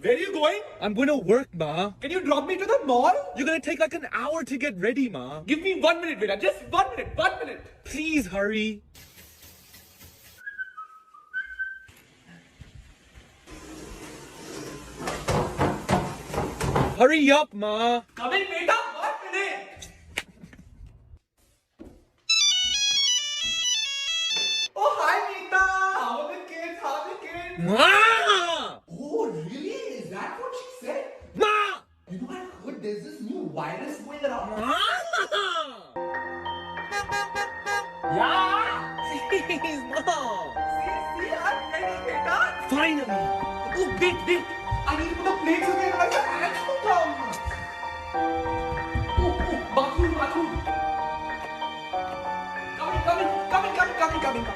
Where are you going? I'm going to work, Ma. Can you drop me to the mall? You're going to take like an hour to get ready, Ma. Give me 1 minute, Beta. Just 1 minute. 1 minute. Please hurry. Hurry up, Ma. Coming, Beta. 1 minute. Oh, hi, Beta. How are the kids? How are the kids? Ma! Oh, really? Is that what she said? Ma! You know, I heard there's this new virus going around. Ma! Yeah. Please, Ma. See, I'm ready, Beta. Finally. Oh, wait. I need to put the plates away, otherwise the ants will come. Oh, bathroom. Coming.